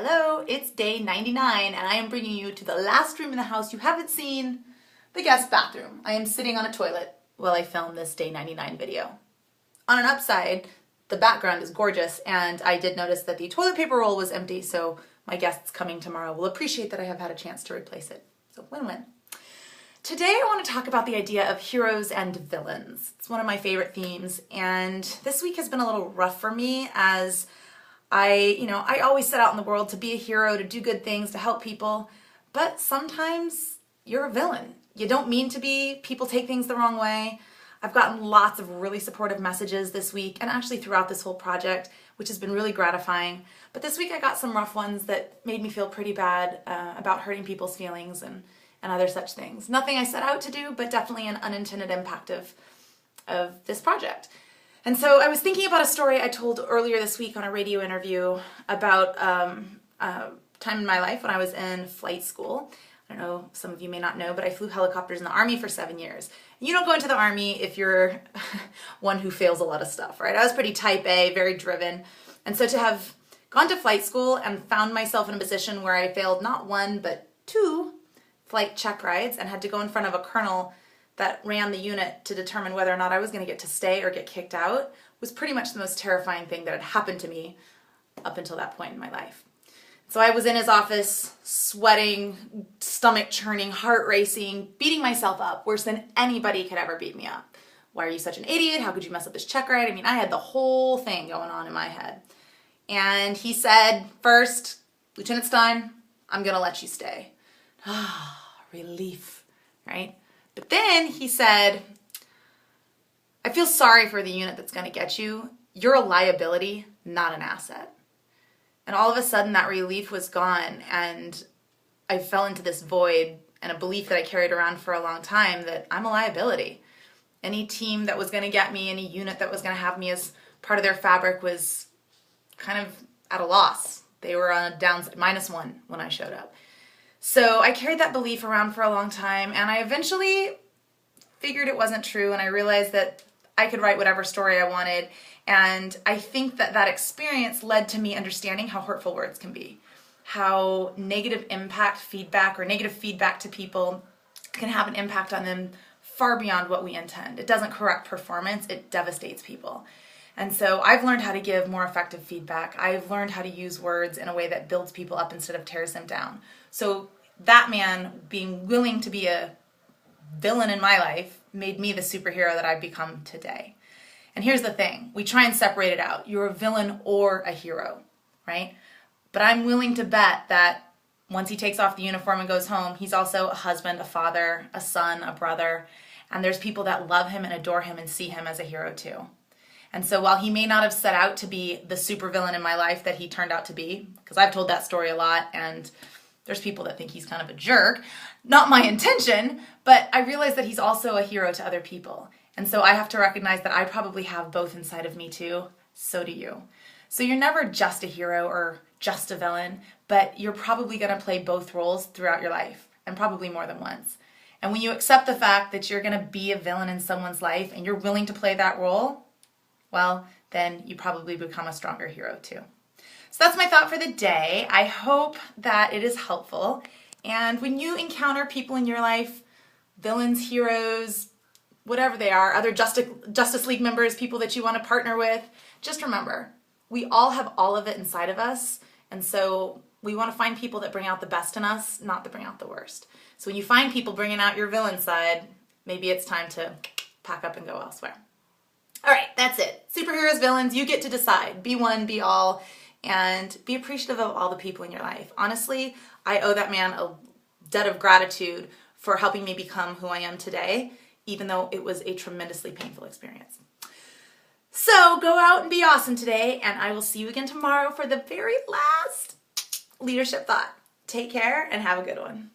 Hello, it's day 99 and I am bringing you to the last room in the house you haven't seen, the guest bathroom. I am sitting on a toilet while I film this day 99 video. On an upside, the background is gorgeous and I did notice that the toilet paper roll was empty, so my guests coming tomorrow will appreciate that I have had a chance to replace it. So win-win. Today I want to talk about the idea of heroes and villains. It's one of my favorite themes, and this week has been a little rough for me as I always set out in the world to be a hero, to do good things, to help people, but sometimes you're a villain. You don't mean to be, people take things the wrong way. I've gotten lots of really supportive messages this week and actually throughout this whole project, which has been really gratifying. But this week I got some rough ones that made me feel pretty bad about hurting people's feelings and other such things. Nothing I set out to do, but definitely an unintended impact of this project. And so I was thinking about a story I told earlier this week on a radio interview about a time in my life when I was in flight school. I don't know, some of you may not know, but I flew helicopters in the Army for 7 years. You don't go into the Army if you're one who fails a lot of stuff, right? I was pretty type A, very driven. And so to have gone to flight school and found myself in a position where I failed not one, but two flight check rides and had to go in front of a colonel that ran the unit to determine whether or not I was going to get to stay or get kicked out was pretty much the most terrifying thing that had happened to me up until that point in my life. So I was in his office, sweating, stomach churning, heart racing, beating myself up worse than anybody could ever beat me up. Why are you such an idiot? How could you mess up this check ride? I mean, I had the whole thing going on in my head. And he said, first, Lieutenant Stein, I'm going to let you stay. Relief, right? But then he said, I feel sorry for the unit that's going to get you. You're a liability, not an asset. And all of a sudden that relief was gone and I fell into this void and a belief that I carried around for a long time that I'm a liability. Any team that was going to get me, any unit that was going to have me as part of their fabric was kind of at a loss. They were on a downside, -1 when I showed up. So I carried that belief around for a long time and I eventually figured it wasn't true and I realized that I could write whatever story I wanted, and I think that that experience led to me understanding how hurtful words can be, how negative feedback to people can have an impact on them far beyond what we intend. It doesn't correct performance, it devastates people. And so I've learned how to give more effective feedback. I've learned how to use words in a way that builds people up instead of tears them down. So that man being willing to be a villain in my life made me the superhero that I've become today. And here's the thing, we try and separate it out. You're a villain or a hero, right? But I'm willing to bet that once he takes off the uniform and goes home, he's also a husband, a father, a son, a brother, and there's people that love him and adore him and see him as a hero too. And so while he may not have set out to be the supervillain in my life that he turned out to be, because I've told that story a lot and there's people that think he's kind of a jerk, not my intention, but I realize that he's also a hero to other people. And so I have to recognize that I probably have both inside of me too, so do you. So you're never just a hero or just a villain, but you're probably going to play both roles throughout your life, and probably more than once. And when you accept the fact that you're going to be a villain in someone's life and you're willing to play that role, well, then you probably become a stronger hero too. So that's my thought for the day. I hope that it is helpful. And when you encounter people in your life, villains, heroes, whatever they are, other Justice League members, people that you want to partner with, just remember, we all have all of it inside of us. And so we want to find people that bring out the best in us, not to bring out the worst. So when you find people bringing out your villain side, maybe it's time to pack up and go elsewhere. All right, that's it. Superheroes, villains, you get to decide. Be one, be all, and be appreciative of all the people in your life. Honestly, I owe that man a debt of gratitude for helping me become who I am today, even though it was a tremendously painful experience. So go out and be awesome today, and I will see you again tomorrow for the very last leadership thought. Take care and have a good one.